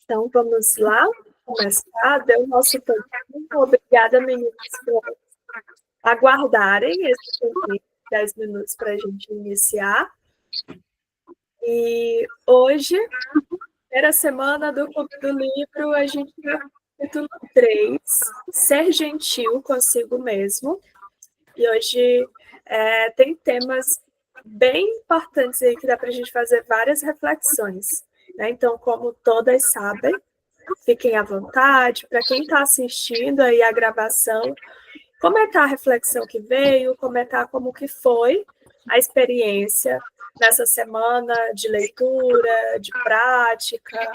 Então, vamos lá começar. Deu o nosso tempo. Obrigada, meninas, por aguardarem esse tempinho, 10 minutos para a gente iniciar. E hoje, primeira semana do Clube do Livro, a gente vai no capítulo 3, Ser Gentil Consigo Mesmo. E hoje tem temas bem importantes aí que dá para a gente fazer várias reflexões. Né? Então, como todas sabem, fiquem à vontade. Para quem está assistindo aí a gravação, comentar a reflexão que veio, comentar como que foi a experiência nessa semana de leitura, de prática.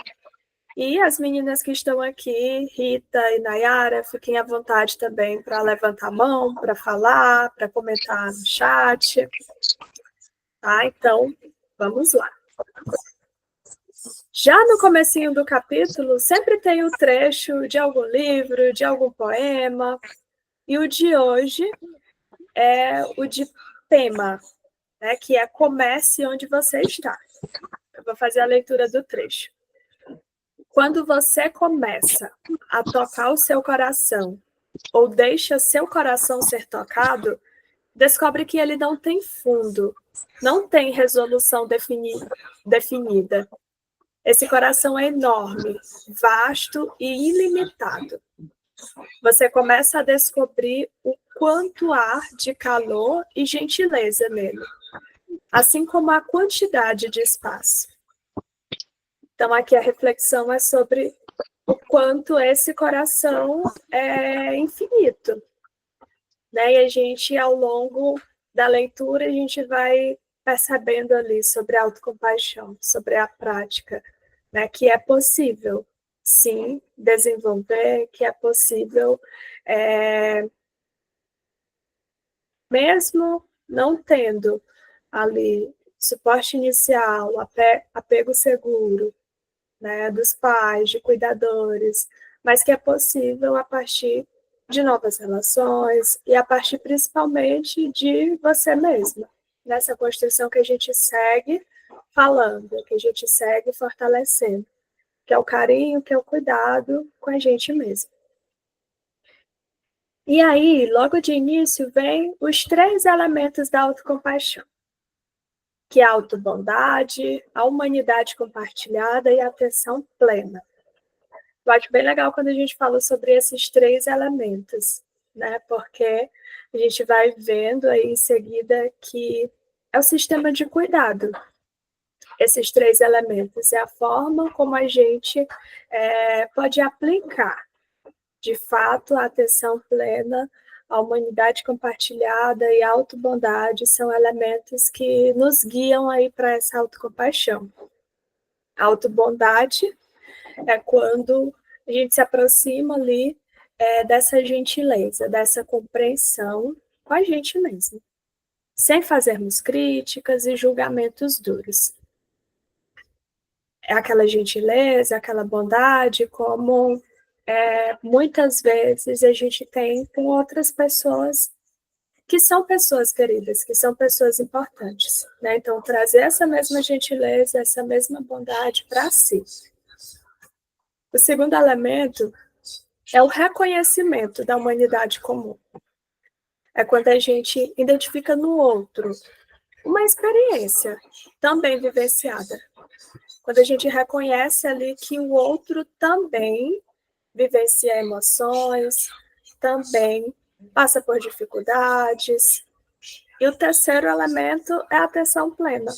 E as meninas que estão aqui, Rita e Nayara, fiquem à vontade também para levantar a mão, para falar, para comentar no chat. Tá? Então, vamos lá. Já no comecinho do capítulo, sempre tem o trecho de algum livro, de algum poema, e o de hoje é o de Pema, né, que é Comece Onde Você Está. Eu vou fazer a leitura do trecho. Quando você começa a tocar o seu coração, ou deixa seu coração ser tocado, descobre que ele não tem fundo, não tem resolução definida. Esse coração é enorme, vasto e ilimitado. Você começa a descobrir o quanto há de calor e gentileza nele, assim como a quantidade de espaço. Então, aqui a reflexão é sobre o quanto esse coração é infinito. Né? E a gente, ao longo da leitura, a gente vai percebendo ali sobre a autocompaixão, sobre a prática, né? Que é possível, sim, desenvolver, que é possível, mesmo não tendo ali suporte inicial, apego seguro, né, dos pais, de cuidadores, mas que é possível a partir de novas relações e a partir principalmente de você mesma, nessa construção que a gente segue falando, que a gente segue fortalecendo, que é o carinho, que é o cuidado com a gente mesmo. E aí, logo de início, vem os 3 elementos da autocompaixão, que é a autobondade, a humanidade compartilhada e a atenção plena. Eu acho bem legal quando a gente fala sobre esses 3 elementos, né? Porque a gente vai vendo aí em seguida que é o sistema de cuidado. Esses 3 elementos é a forma como a gente pode aplicar, de fato, a atenção plena, a humanidade compartilhada e a autobondade são elementos que nos guiam aí para essa autocompaixão. A autobondade é quando a gente se aproxima ali dessa gentileza, dessa compreensão com a gente mesmo, sem fazermos críticas e julgamentos duros. É aquela gentileza, aquela bondade, como muitas vezes a gente tem com outras pessoas que são pessoas queridas, que são pessoas importantes. Né? Então, trazer essa mesma gentileza, essa mesma bondade para si. O segundo elemento é o reconhecimento da humanidade comum. É quando a gente identifica no outro uma experiência também vivenciada. Quando a gente reconhece ali que o outro também vivencia emoções, também passa por dificuldades. E o terceiro elemento é a atenção plena.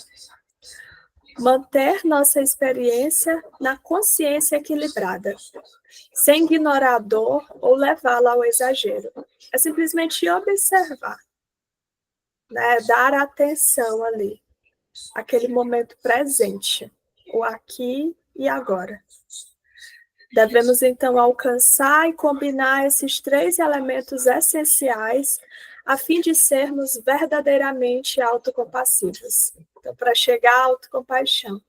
Manter nossa experiência na consciência equilibrada, sem ignorar a dor ou levá-la ao exagero. É simplesmente observar, né? Dar atenção ali, aquele momento presente, o aqui e agora. Devemos, então, alcançar e combinar esses 3 elementos essenciais a fim de sermos verdadeiramente autocompassivos. Então, para chegar à autocompaixão,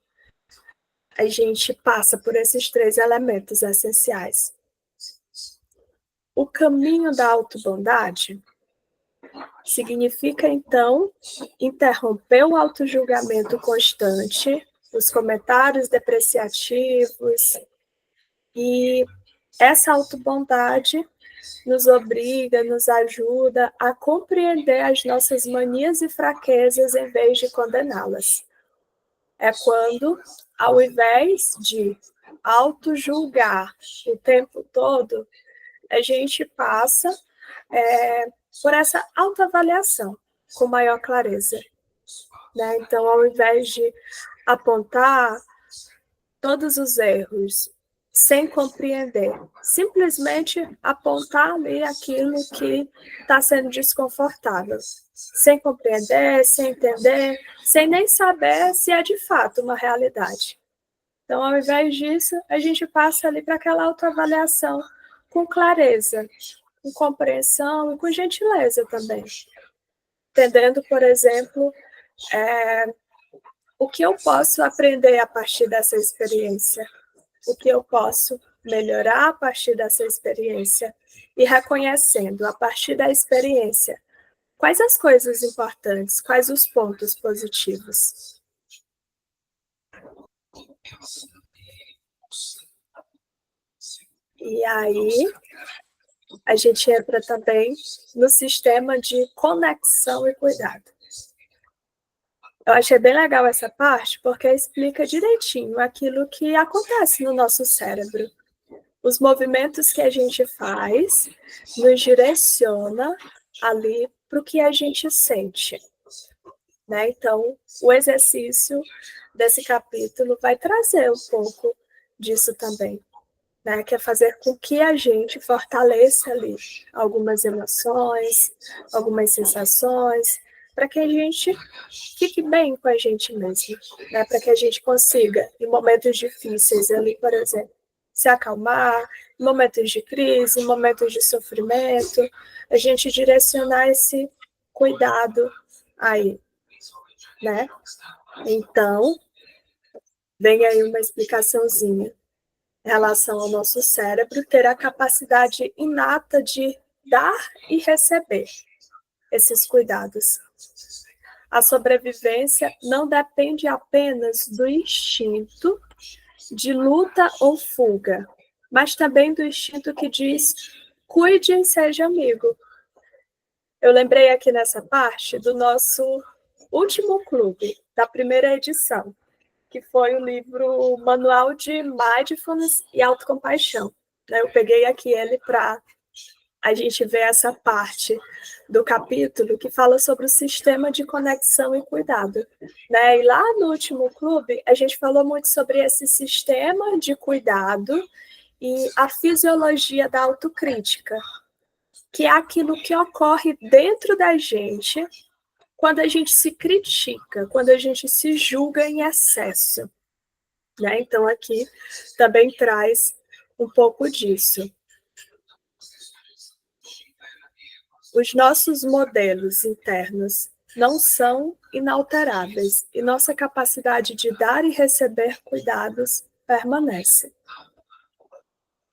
a gente passa por esses 3 elementos essenciais. O caminho da autobondade significa, então, interromper o autojulgamento constante, os comentários depreciativos, E essa autobondade nos obriga, nos ajuda a compreender as nossas manias e fraquezas em vez de condená-las. É quando, ao invés de auto-julgar o tempo todo, a gente passa por essa autoavaliação com maior clareza. Né? Então, ao invés de apontar todos os erros sem compreender, simplesmente apontar ali aquilo que está sendo desconfortável, sem compreender, sem entender, sem nem saber se é de fato uma realidade. Então, ao invés disso, a gente passa ali para aquela autoavaliação com clareza, com compreensão e com gentileza também. Entendendo, por exemplo, o que eu posso aprender a partir dessa experiência, o que eu posso melhorar a partir dessa experiência e reconhecendo a partir da experiência quais as coisas importantes, quais os pontos positivos. E aí, a gente entra também no sistema de conexão e cuidado. Eu achei bem legal essa parte, porque explica direitinho aquilo que acontece no nosso cérebro. Os movimentos que a gente faz nos direciona ali para o que a gente sente. Né? Então, o exercício desse capítulo vai trazer um pouco disso também. Né? Que é fazer com que a gente fortaleça ali algumas emoções, algumas sensações, para que a gente fique bem com a gente mesmo, né? Para que a gente consiga, em momentos difíceis ali, por exemplo, se acalmar, em momentos de crise, em momentos de sofrimento, a gente direcionar esse cuidado aí, né? Então, vem aí uma explicaçãozinha em relação ao nosso cérebro ter a capacidade inata de dar e receber esses cuidados. A sobrevivência não depende apenas do instinto de luta ou fuga, mas também do instinto que diz: cuide e seja amigo. Eu lembrei aqui nessa parte do nosso último clube, da primeira edição, que foi o livro Manual de Mindfulness e Autocompaixão. Eu peguei aqui ele para a gente ver essa parte do capítulo que fala sobre o sistema de conexão e cuidado. Né? E lá no último clube, a gente falou muito sobre esse sistema de cuidado e a fisiologia da autocrítica, que é aquilo que ocorre dentro da gente quando a gente se critica, quando a gente se julga em excesso. Né? Então, aqui também traz um pouco disso. Os nossos modelos internos não são inalteráveis e nossa capacidade de dar e receber cuidados permanece.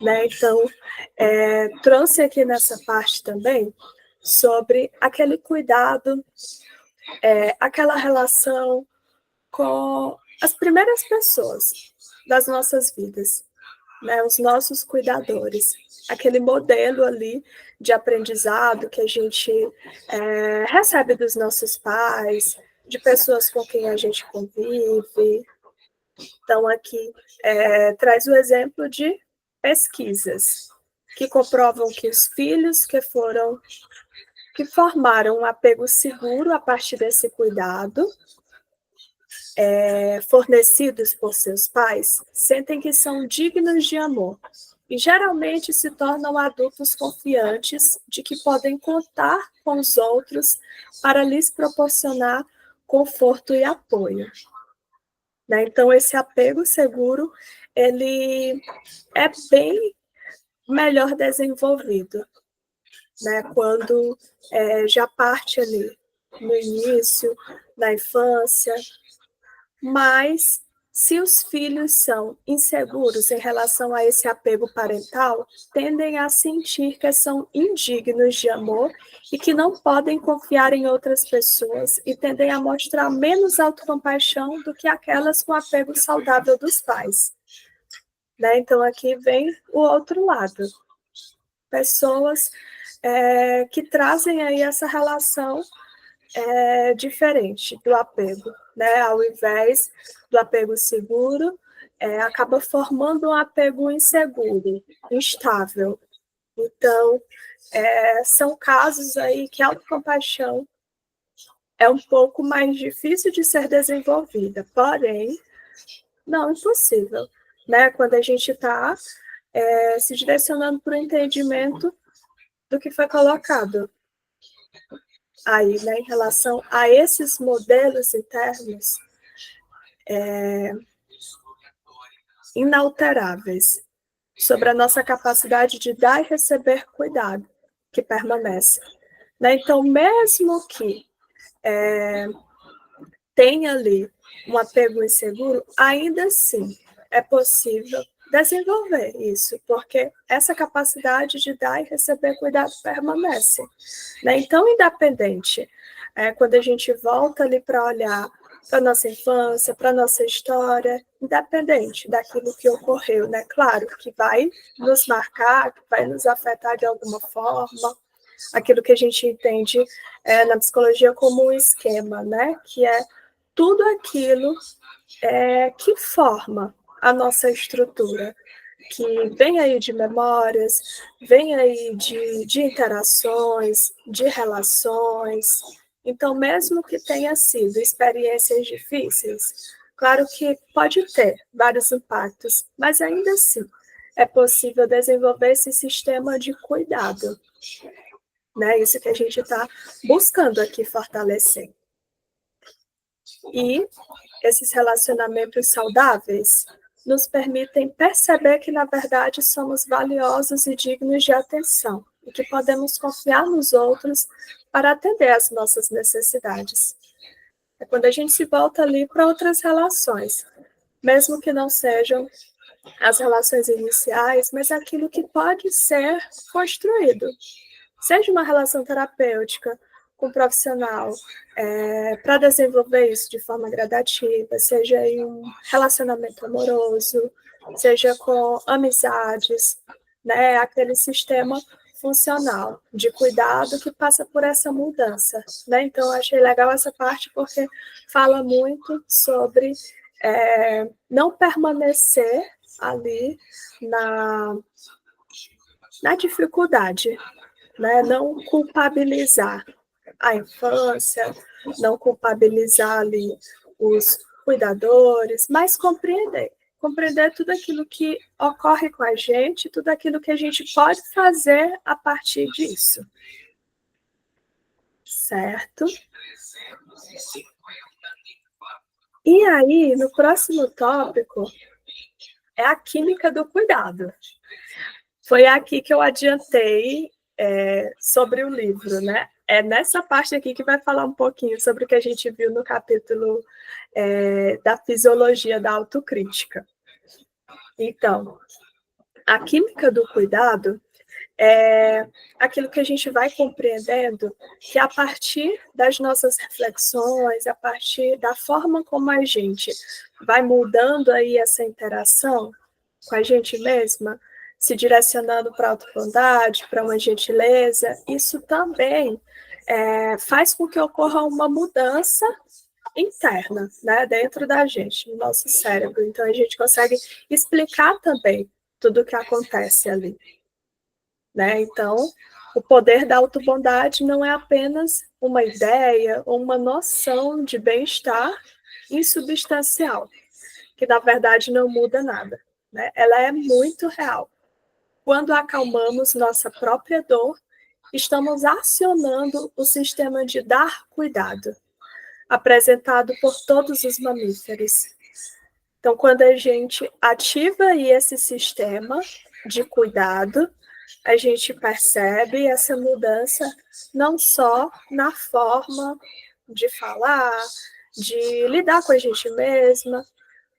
Né? Então, trouxe aqui nessa parte também sobre aquele cuidado, aquela relação com as primeiras pessoas das nossas vidas, né? Os nossos cuidadores, aquele modelo ali de aprendizado que a gente recebe dos nossos pais, de pessoas com quem a gente convive. Então, aqui traz o exemplo de pesquisas que comprovam que os filhos que formaram um apego seguro a partir desse cuidado, fornecidos por seus pais, sentem que são dignos de amor e geralmente se tornam adultos confiantes de que podem contar com os outros para lhes proporcionar conforto e apoio. Né? Então, esse apego seguro, ele é bem melhor desenvolvido, né? Quando já parte ali no início, na infância. Mas, se os filhos são inseguros em relação a esse apego parental, tendem a sentir que são indignos de amor e que não podem confiar em outras pessoas e tendem a mostrar menos autocompaixão do que aquelas com apego saudável dos pais. né? Então, aqui vem o outro lado. Pessoas que trazem aí essa relação diferente do apego, né? Ao invés do apego seguro, acaba formando um apego inseguro, instável. Então, são casos aí que a autocompaixão é um pouco mais difícil de ser desenvolvida, porém, não impossível, né? Quando a gente está se direcionando para o entendimento do que foi colocado aí, né, em relação a esses modelos internos inalteráveis sobre a nossa capacidade de dar e receber cuidado, que permanece. Né? Então, mesmo que tenha ali um apego inseguro, ainda assim é possível desenvolver isso, porque essa capacidade de dar e receber cuidado permanece. Né? Então, independente, quando a gente volta ali para olhar para a nossa infância, para a nossa história, independente daquilo que ocorreu, né? Claro que vai nos marcar, que vai nos afetar de alguma forma, aquilo que a gente entende na psicologia como um esquema, né? Que é tudo aquilo que forma a nossa estrutura, que vem aí de memórias, vem aí de interações, de relações. Então, mesmo que tenha sido experiências difíceis, claro que pode ter vários impactos, mas ainda assim é possível desenvolver esse sistema de cuidado, né? Isso que a gente está buscando aqui fortalecer. E esses relacionamentos saudáveis nos permitem perceber que, na verdade, somos valiosos e dignos de atenção e que podemos confiar nos outros para atender às nossas necessidades. É quando a gente se volta ali para outras relações, mesmo que não sejam as relações iniciais, mas aquilo que pode ser construído. Seja uma relação terapêutica com um profissional, para desenvolver isso de forma gradativa, seja em um relacionamento amoroso, seja com amizades, né? Aquele sistema funcional de cuidado que passa por essa mudança, né? Então, eu achei legal essa parte porque fala muito sobre não permanecer ali na dificuldade, né? Não culpabilizar a infância, não culpabilizar ali os cuidadores, mas compreender tudo aquilo que ocorre com a gente, tudo aquilo que a gente pode fazer a partir disso. Certo? E aí, no próximo tópico, é a química do cuidado. Foi aqui que eu adiantei sobre o livro, né? É nessa parte aqui que vai falar um pouquinho sobre o que a gente viu no capítulo da fisiologia da autocrítica. Então, a química do cuidado é aquilo que a gente vai compreendendo que a partir das nossas reflexões, a partir da forma como a gente vai mudando aí essa interação com a gente mesma, se direcionando para a autobondade, para uma gentileza, isso também faz com que ocorra uma mudança interna, né, dentro da gente, no nosso cérebro. Então, a gente consegue explicar também tudo o que acontece ali. Né? Então, o poder da autobondade não é apenas uma ideia ou uma noção de bem-estar insubstancial, que na verdade não muda nada. Né? Ela é muito real. Quando acalmamos nossa própria dor, estamos acionando o sistema de dar cuidado, apresentado por todos os mamíferos. Então, quando a gente ativa aí esse sistema de cuidado, a gente percebe essa mudança não só na forma de falar, de lidar com a gente mesma,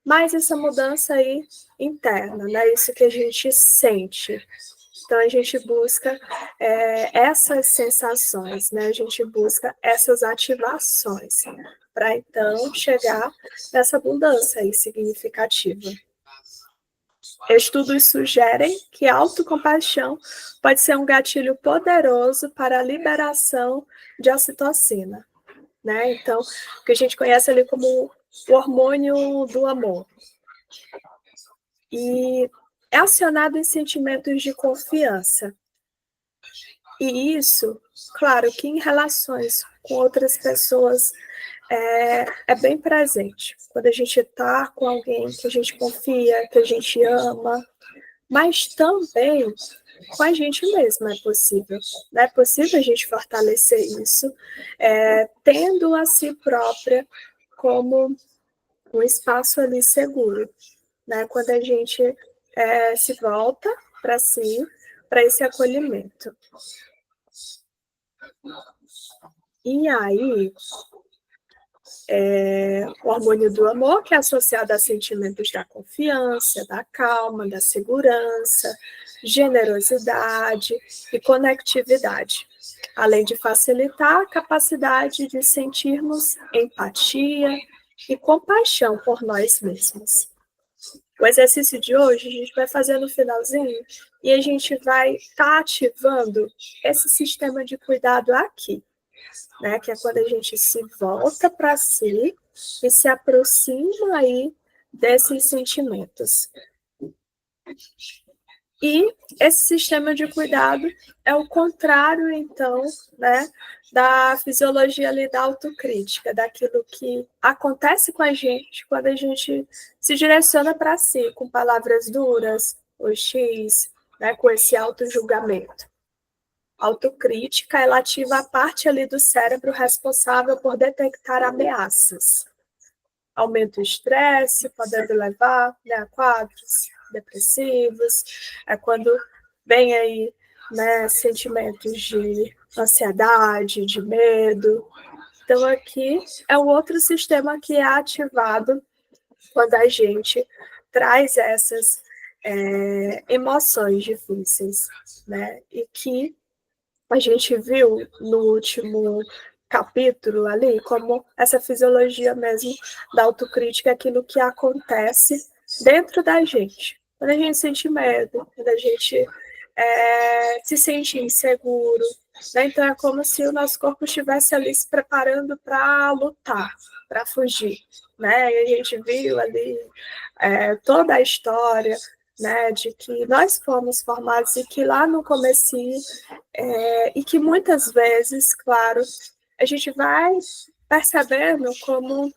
mas essa mudança aí interna, né? Isso que a gente sente. Então, a gente busca essas sensações, né? A gente busca essas ativações, para então chegar nessa abundância aí significativa. Estudos sugerem que a autocompaixão pode ser um gatilho poderoso para a liberação de ocitocina, né? Então, o que a gente conhece ali como o hormônio do amor. E é acionado em sentimentos de confiança. E isso, claro, que em relações com outras pessoas é bem presente. Quando a gente está com alguém que a gente confia, que a gente ama, mas também com a gente mesma é possível. É possível a gente fortalecer isso, tendo a si própria como um espaço ali seguro, né? Quando a gente se volta para si, para esse acolhimento. E aí, o hormônio do amor, que é associado a sentimentos da confiança, da calma, da segurança, generosidade e conectividade, além de facilitar a capacidade de sentirmos empatia e compaixão por nós mesmos. O exercício de hoje a gente vai fazer no finalzinho e a gente vai estar ativando esse sistema de cuidado aqui, né? Que é quando a gente se volta para si e se aproxima aí desses sentimentos. E esse sistema de cuidado é o contrário, então, né, da fisiologia ali da autocrítica, daquilo que acontece com a gente quando a gente se direciona para si, com palavras duras, hostis, né, com esse autojulgamento. A autocrítica, ela ativa a parte ali do cérebro responsável por detectar ameaças. Aumenta o estresse, podendo levar, né, a quadros depressivos, é quando vem aí, né, sentimentos de ansiedade, de medo. Então, aqui é um outro sistema que é ativado quando a gente traz essas emoções difíceis, né, e que a gente viu no último capítulo ali, como essa fisiologia mesmo da autocrítica é aquilo que acontece dentro da gente. Quando a gente sente medo, quando a gente se sente inseguro, né? Então é como se o nosso corpo estivesse ali se preparando para lutar, para fugir, né? E a gente viu ali toda a história, né, de que nós fomos formados e que lá no comecinho e que muitas vezes, claro, a gente vai percebendo como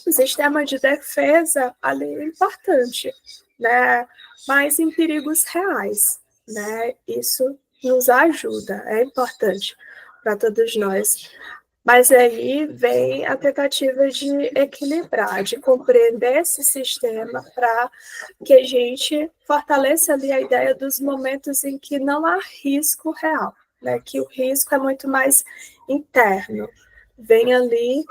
o sistema de defesa ali é importante, né? Mas em perigos reais, né? Isso nos ajuda, é importante para todos nós. Mas aí vem a tentativa de equilibrar, de compreender esse sistema para que a gente fortaleça ali a ideia dos momentos em que não há risco real, né? Que o risco é muito mais interno. Vem ali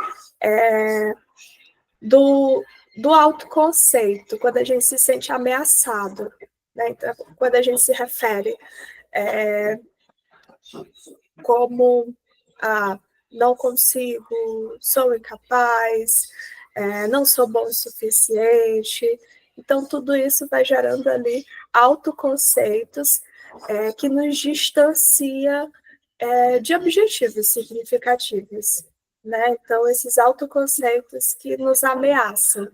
do autoconceito, quando a gente se sente ameaçado, né? Então, quando a gente se refere como não consigo, sou incapaz, não sou bom o suficiente. Então, tudo isso vai gerando ali autoconceitos que nos distancia de objetivos significativos, né? Então, esses autoconceitos que nos ameaçam,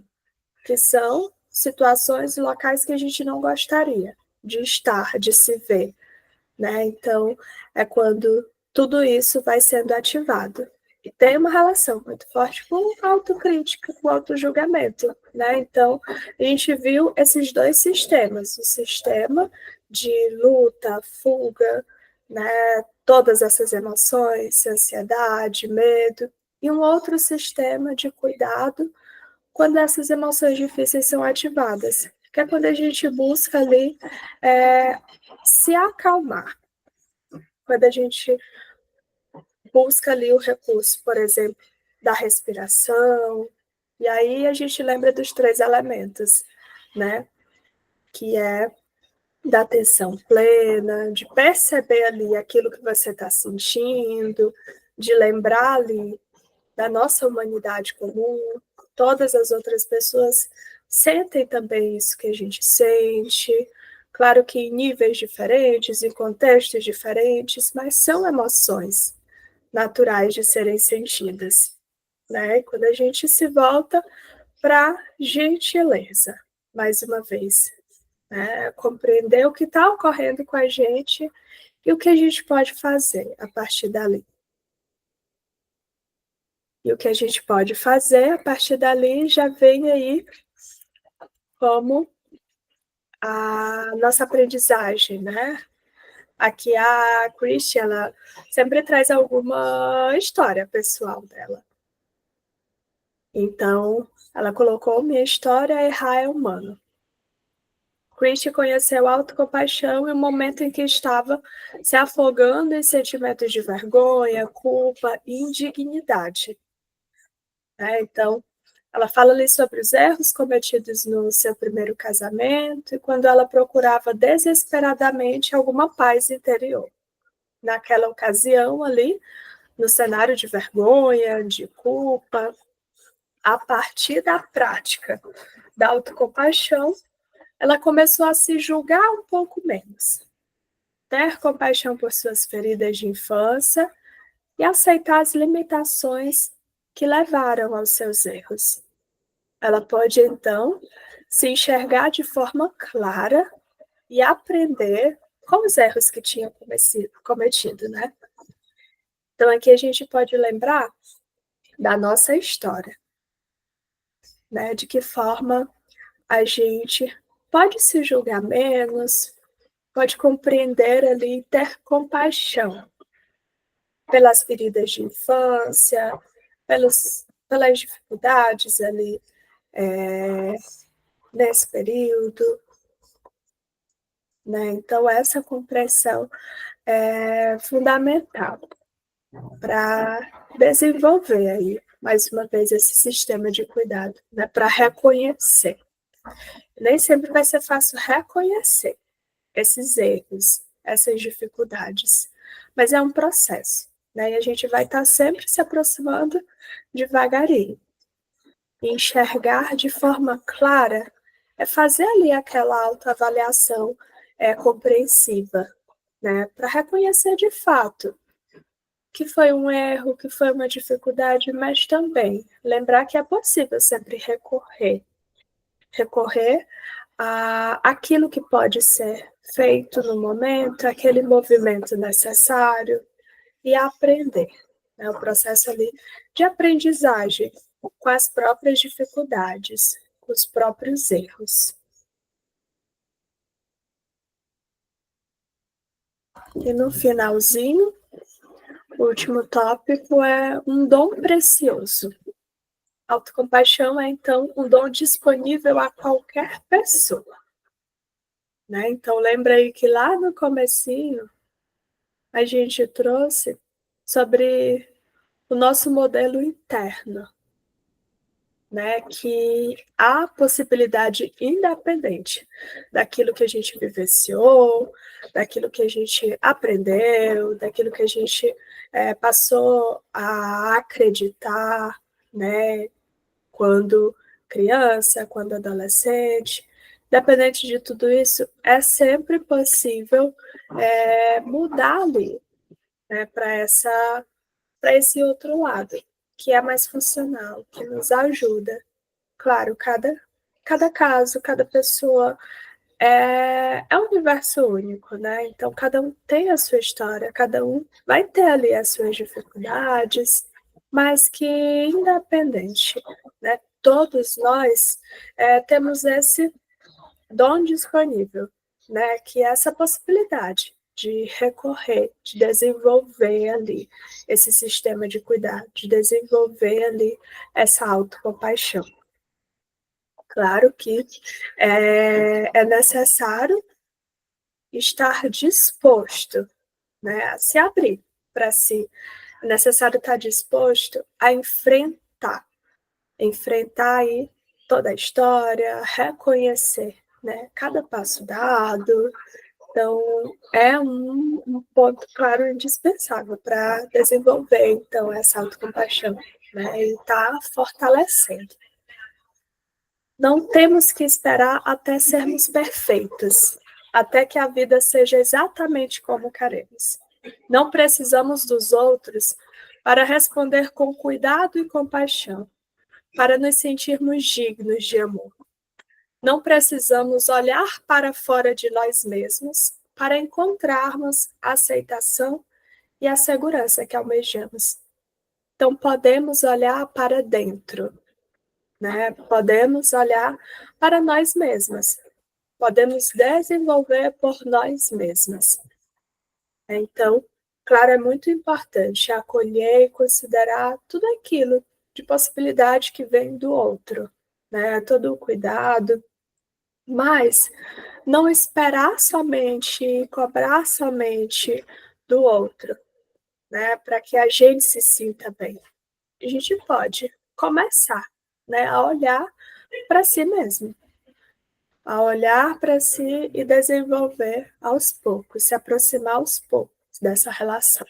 que são situações e locais que a gente não gostaria de estar, de se ver, né? Então, é quando tudo isso vai sendo ativado. E tem uma relação muito forte com a autocrítica, com o autojulgamento, né? Então, a gente viu esses dois sistemas, o sistema de luta, fuga, né? Todas essas emoções, ansiedade, medo, e um outro sistema de cuidado quando essas emoções difíceis são ativadas, que é quando a gente busca ali se acalmar, quando a gente busca ali o recurso, por exemplo, da respiração, e aí a gente lembra dos 3 elementos, né? Que é da atenção plena, de perceber ali aquilo que você está sentindo, de lembrar ali da nossa humanidade comum, todas as outras pessoas sentem também isso que a gente sente, claro que em níveis diferentes, em contextos diferentes, mas são emoções naturais de serem sentidas, né? Quando a gente se volta para gentileza, mais uma vez, né? Compreender o que está ocorrendo com a gente e o que a gente pode fazer a partir dali. E o que a gente pode fazer a partir dali já vem aí como a nossa aprendizagem, né? Aqui a Christian, ela sempre traz alguma história pessoal dela. Então, ela colocou: minha história, errar é humano. Christian conheceu a autocompaixão em um momento em que estava se afogando em sentimentos de vergonha, culpa e indignidade. Então, ela fala ali sobre os erros cometidos no seu primeiro casamento e quando ela procurava desesperadamente alguma paz interior. Naquela ocasião ali, no cenário de vergonha, de culpa, a partir da prática da autocompaixão, ela começou a se julgar um pouco menos, ter compaixão por suas feridas de infância e aceitar as limitações que levaram aos seus erros. Ela pode, então, se enxergar de forma clara e aprender com os erros que tinha cometido, né? Então, aqui a gente pode lembrar da nossa história, né? De que forma a gente pode se julgar menos, pode compreender ali, ter compaixão pelas feridas de infância, pelas dificuldades ali nesse período, né? Então, essa compreensão é fundamental para desenvolver aí, mais uma vez, esse sistema de cuidado, né? Para reconhecer. Nem sempre vai ser fácil reconhecer esses erros, essas dificuldades, mas é um processo, né? E a gente vai estar sempre se aproximando devagarinho. E enxergar de forma clara é fazer ali aquela autoavaliação compreensiva, né? Para reconhecer de fato que foi um erro, que foi uma dificuldade, mas também lembrar que é possível sempre recorrer aquilo que pode ser feito no momento, aquele movimento necessário e aprender. Né? O processo ali de aprendizagem com as próprias dificuldades, com os próprios erros. E no finalzinho, o último tópico é um dom precioso. Autocompaixão é, então, um dom disponível a qualquer pessoa. Né? Então, lembra aí que lá no comecinho, a gente trouxe sobre o nosso modelo interno, né? Que há possibilidade independente daquilo que a gente vivenciou, daquilo que a gente aprendeu, daquilo que a gente passou a acreditar, né? Quando criança, quando adolescente. Independente de tudo isso, é sempre possível mudar ali, né, para esse outro lado, que é mais funcional, que nos ajuda. Claro, cada caso, cada pessoa é um universo único, né? Então, cada um tem a sua história, cada um vai ter ali as suas dificuldades, mas que independente, né? Todos nós temos esse dom disponível, né? Que é essa possibilidade de recorrer, de desenvolver ali esse sistema de cuidado, de desenvolver ali essa autocompaixão. Claro que é necessário estar disposto, né, a se abrir para si. É necessário estar disposto a enfrentar aí toda a história, reconhecer, né, cada passo dado. Então, é um ponto, claro, indispensável para desenvolver, então, essa autocompaixão, né, e estar fortalecendo. Não temos que esperar até sermos perfeitas, até que a vida seja exatamente como queremos. Não precisamos dos outros para responder com cuidado e compaixão, para nos sentirmos dignos de amor. Não precisamos olhar para fora de nós mesmos para encontrarmos a aceitação e a segurança que almejamos. Então, podemos olhar para dentro, né? Podemos olhar para nós mesmas. Podemos desenvolver por nós mesmas. Então, claro, é muito importante acolher e considerar tudo aquilo de possibilidade que vem do outro, né? Todo o cuidado, mas não esperar somente, cobrar somente do outro, né? Para que a gente se sinta bem. A gente pode começar, né? A olhar para si mesmo, a olhar para si e desenvolver aos poucos, se aproximar aos poucos dessa relação.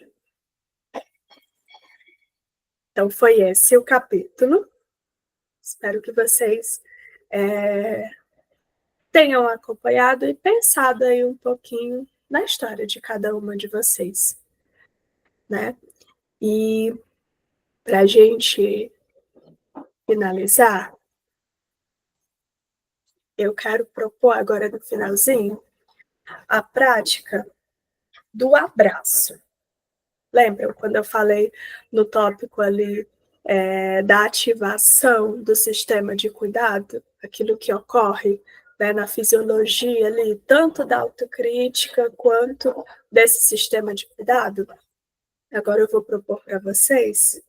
Então, foi esse o capítulo. Espero que vocês tenham acompanhado e pensado aí um pouquinho na história de cada uma de vocês, né? E para a gente finalizar, eu quero propor agora no finalzinho a prática do abraço. Lembram quando eu falei no tópico ali da ativação do sistema de cuidado, aquilo que ocorre, né, na fisiologia ali, tanto da autocrítica quanto desse sistema de cuidado? Agora eu vou propor para vocês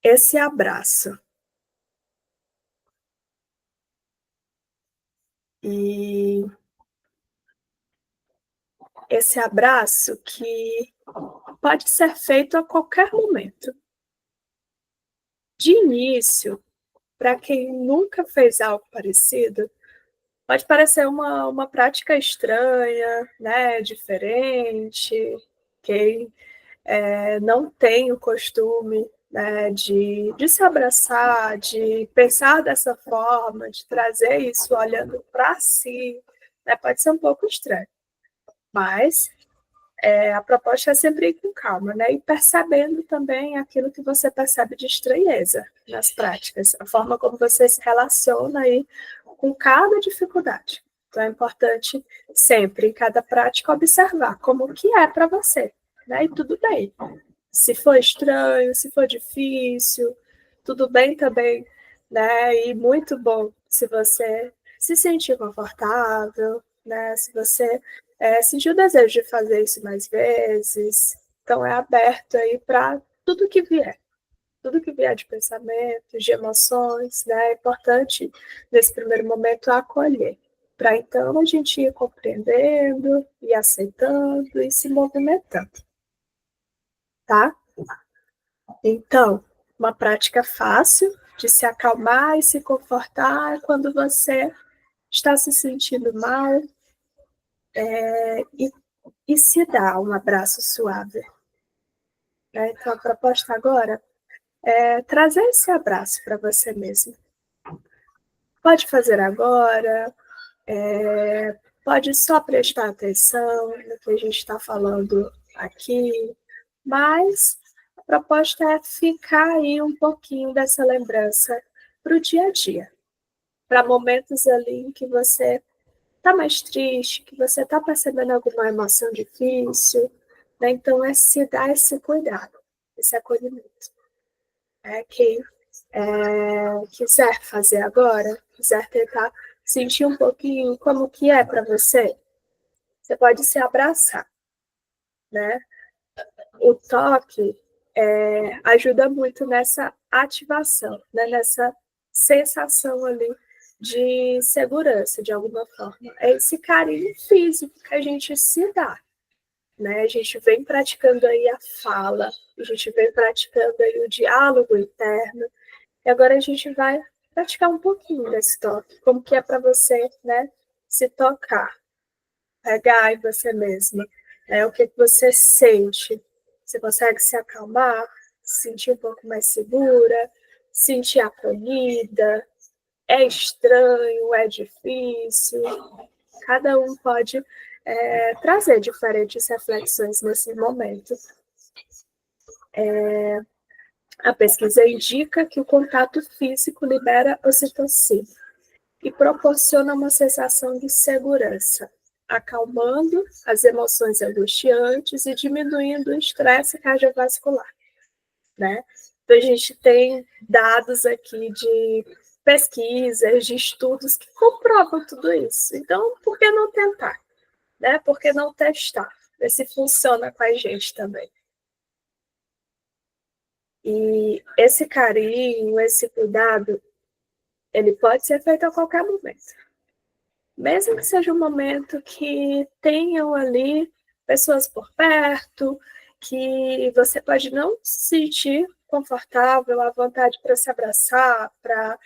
esse abraço. E esse abraço que pode ser feito a qualquer momento. De início, para quem nunca fez algo parecido, pode parecer uma prática estranha, né, diferente. Quem não tem o costume, né, de se abraçar, de pensar dessa forma, de trazer isso olhando para si, né, pode ser um pouco estranho. Mas a proposta é sempre ir com calma, né? E percebendo também aquilo que você percebe de estranheza nas práticas, a forma como você se relaciona aí com cada dificuldade. Então é importante sempre, em cada prática, observar como que é para você, né? E tudo bem. Se for estranho, se for difícil, tudo bem também, né? E muito bom se você se sentir confortável, né? Se você sentir o desejo de fazer isso mais vezes. Então é aberto aí para tudo que vier de pensamentos, de emoções, né? É importante nesse primeiro momento acolher, para então a gente ir compreendendo e aceitando e se movimentando, tá? Então, uma prática fácil de se acalmar e se confortar quando você está se sentindo mal, e se dá um abraço suave. Né? Então, a proposta agora é trazer esse abraço para você mesmo. Pode fazer agora, pode só prestar atenção no que a gente está falando aqui, mas a proposta é ficar aí um pouquinho dessa lembrança para o dia a dia, para momentos ali em que você está mais triste, que você está percebendo alguma emoção difícil, né? Então é se dar esse cuidado, esse acolhimento. Quem quiser fazer agora, quiser tentar sentir um pouquinho como que é para você, você pode se abraçar, né? O toque ajuda muito nessa ativação, né? Nessa sensação ali de segurança, de alguma forma. É esse carinho físico que a gente se dá, né? A gente vem praticando aí a fala, a gente vem praticando aí o diálogo interno, e agora a gente vai praticar um pouquinho desse toque, como que é para você, né, se tocar, pegar em você mesma, o que você sente, você consegue se acalmar, se sentir um pouco mais segura, sentir acolhida, é estranho, é difícil. Cada um pode trazer diferentes reflexões nesse momento. A pesquisa indica que o contato físico libera ocitocina e proporciona uma sensação de segurança, acalmando as emoções angustiantes e diminuindo o estresse cardiovascular, né? Então, a gente tem dados aqui de pesquisas, de estudos que comprovam tudo isso. Então, por que não tentar? Né? Por que não testar? Ver se funciona com a gente também. E esse carinho, esse cuidado, ele pode ser feito a qualquer momento. Mesmo que seja um momento que tenham ali pessoas por perto, que você pode não se sentir confortável, à vontade para se abraçar, para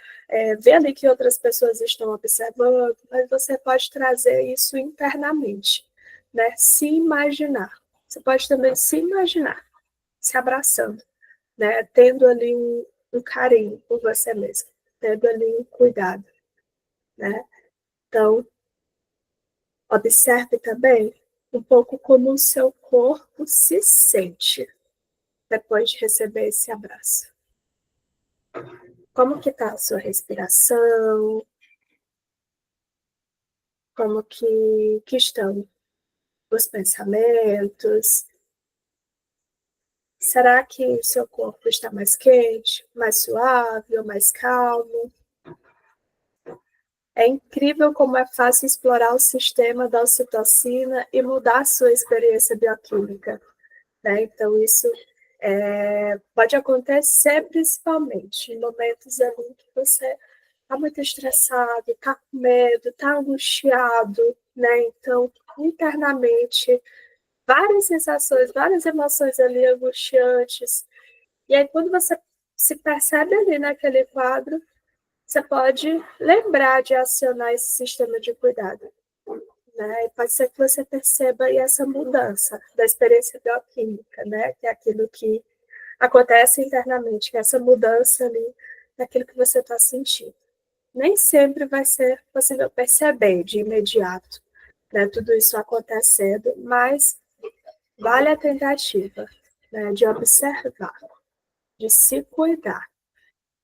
ver ali que outras pessoas estão observando, mas você pode trazer isso internamente, né? Se imaginar. Você pode também se imaginar se abraçando, né? Tendo ali um carinho por você mesmo, tendo ali um cuidado, né? Então, observe também um pouco como o seu corpo se sente depois de receber esse abraço. Como que está a sua respiração? Como que estão os pensamentos? Será que o seu corpo está mais quente, mais suave ou mais calmo? É incrível como é fácil explorar o sistema da ocitocina e mudar a sua experiência bioquímica, né? Então, isso pode acontecer principalmente em momentos ali que você está muito estressado, está com medo, está angustiado, né? Então, internamente, várias sensações, várias emoções ali angustiantes. E aí, quando você se percebe ali naquele quadro, você pode lembrar de acionar esse sistema de cuidado, né? E pode ser que você perceba aí essa mudança da experiência bioquímica, né? Que é aquilo que acontece internamente, que é essa mudança ali daquilo que você está sentindo. Nem sempre vai ser possível perceber de imediato, né? Tudo isso acontecendo, mas vale a tentativa, né? De observar, de se cuidar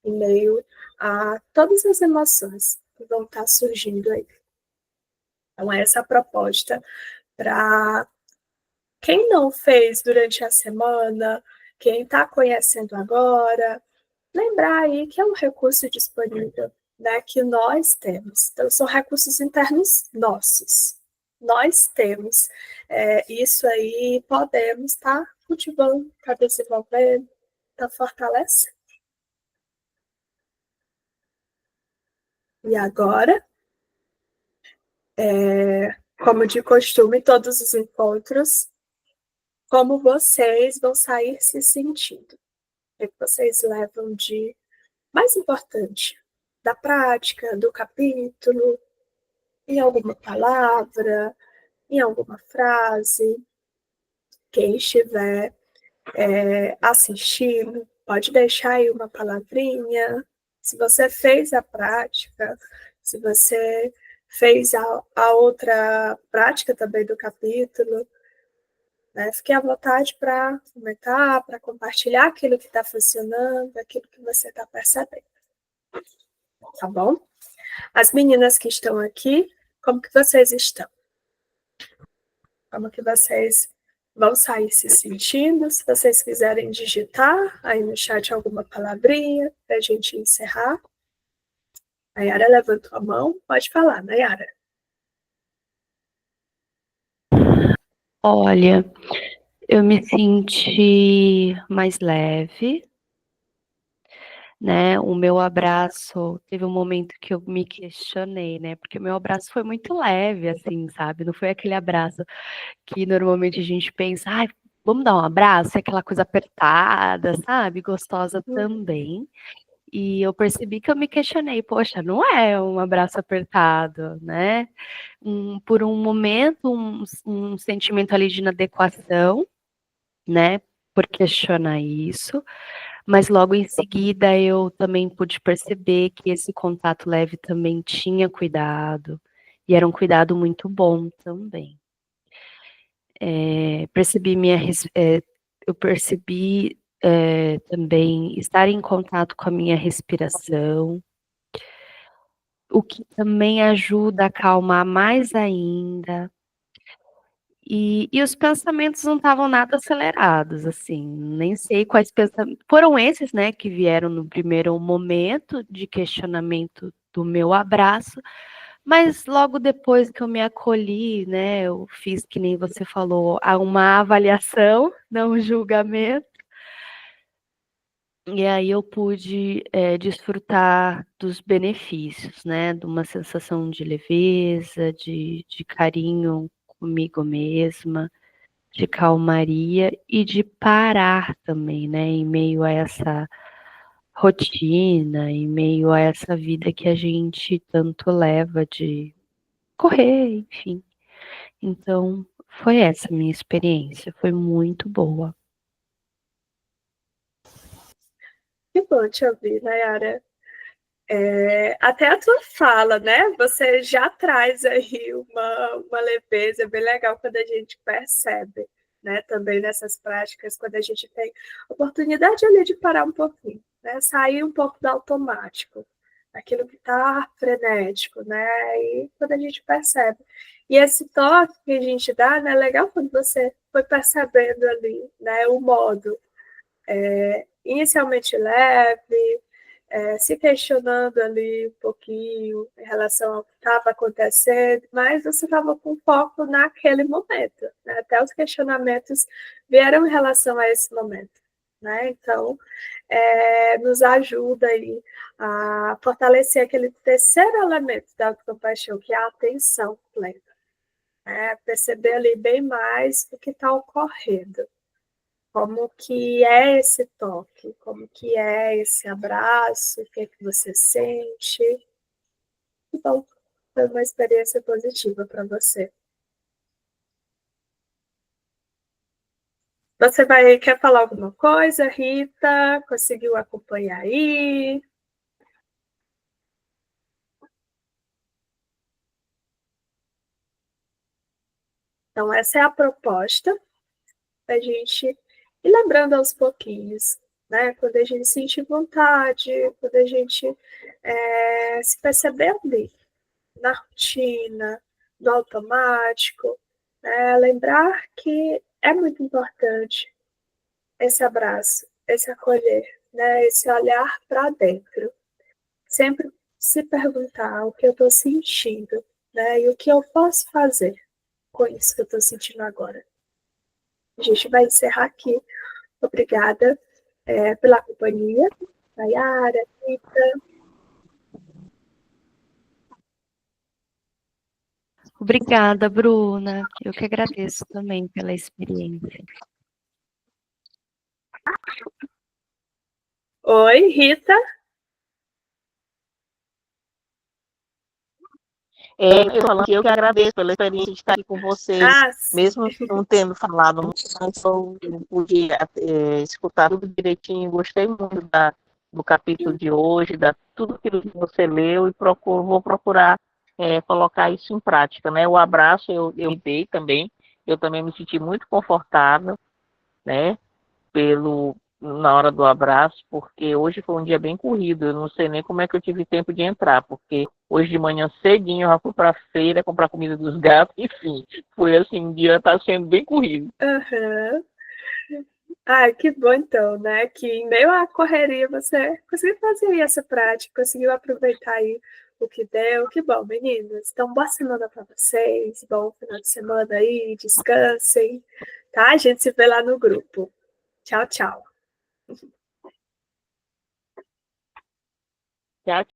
em meio a todas as emoções que vão estar surgindo aí. Então, essa é a proposta para quem não fez durante a semana, quem está conhecendo agora, lembrar aí que é um recurso disponível, né, que nós temos. Então, são recursos internos nossos. Nós temos isso aí, podemos estar cultivando, estar desenvolvendo, estar fortalecendo. E agora, como de costume, todos os encontros, como vocês vão sair se sentindo? O que vocês levam de mais importante da prática, do capítulo, em alguma palavra, em alguma frase? Quem estiver assistindo, pode deixar aí uma palavrinha. Se você fez a prática, se você fez a outra prática também do capítulo, né? Fique à vontade para comentar, para compartilhar aquilo que está funcionando, aquilo que você está percebendo. Tá bom? As meninas que estão aqui, como que vocês estão? Como que vocês vão sair se sentindo? Se vocês quiserem digitar aí no chat alguma palavrinha para a gente encerrar. Nayara levantou a mão, pode falar, Nayara. Olha, eu me senti mais leve, né? O meu abraço, teve um momento que eu me questionei, né? Porque o meu abraço foi muito leve, assim, sabe? Não foi aquele abraço que normalmente a gente pensa, ai, vamos dar um abraço, é aquela coisa apertada, sabe? Gostosa também. E eu percebi que eu me questionei, poxa, não é um abraço apertado, né? Por um momento, um sentimento ali de inadequação, né? Por questionar isso, Mas logo em seguida eu também pude perceber que esse contato leve também tinha cuidado, e era um cuidado muito bom também. Eu percebi também estar em contato com a minha respiração, o que também ajuda a acalmar mais ainda. E os pensamentos não estavam nada acelerados, assim, nem sei quais pensamentos. Foram esses, né, que vieram no primeiro momento de questionamento do meu abraço, mas logo depois que eu me acolhi, né, eu fiz que nem você falou, uma avaliação, não um julgamento. E aí eu pude desfrutar dos benefícios, né, de uma sensação de leveza, de carinho comigo mesma, de calmaria e de parar também, né, em meio a essa rotina, em meio a essa vida que a gente tanto leva de correr, enfim. Então, foi essa a minha experiência, foi muito boa. Que bom te ouvir, Nayara. Até a tua fala, né? Você já traz aí uma leveza bem legal quando a gente percebe, né? Também nessas práticas, quando a gente tem oportunidade ali de parar um pouquinho, né? Sair um pouco do automático, aquilo que está frenético, né? E quando a gente percebe. E esse toque que a gente dá, né? É legal quando você foi percebendo ali, né? O modo inicialmente leve, se questionando ali um pouquinho em relação ao que estava acontecendo, mas você estava com foco naquele momento, né? Até os questionamentos vieram em relação a esse momento, né? Então, nos ajuda aí a fortalecer aquele terceiro elemento da autocompaixão, que é a atenção plena, né? Perceber ali bem mais o que está ocorrendo. Como que é esse toque? Como que é esse abraço? O que é que você sente? Então, foi uma experiência positiva para você. Quer falar alguma coisa, Rita? Conseguiu acompanhar aí? Então, essa é a proposta da gente ir lembrando aos pouquinhos, né? Quando a gente sentir vontade, quando a gente se perceber ali, na rotina, no automático, né? Lembrar que é muito importante esse abraço, esse acolher, né? Esse olhar para dentro. Sempre se perguntar o que eu estou sentindo, né? E o que eu posso fazer com isso que eu estou sentindo agora. A gente vai encerrar aqui. Obrigada pela companhia, Nayara, Rita. Obrigada, Bruna. Eu que agradeço também pela experiência. Oi, Rita. Eu falando que eu que agradeço pela experiência de estar aqui com vocês, mesmo não tendo falado muito, mas eu pude escutar tudo direitinho, gostei muito do capítulo de hoje, tudo aquilo que você leu e vou procurar colocar isso em prática, né? O abraço eu dei também, eu também me senti muito confortável, né? Na hora do abraço, porque hoje foi um dia bem corrido, eu não sei nem como é que eu tive tempo de entrar, porque hoje de manhã cedinho eu já fui para a feira comprar comida dos gatos, enfim, foi assim, o dia está sendo bem corrido. Uhum. Ai, que bom então, né? Que em meio à correria você conseguiu fazer essa prática, conseguiu aproveitar aí o que deu. Que bom, meninas. Então, boa semana para vocês, bom final de semana aí, descansem, tá? A gente se vê lá no grupo. Tchau, tchau. Tchau.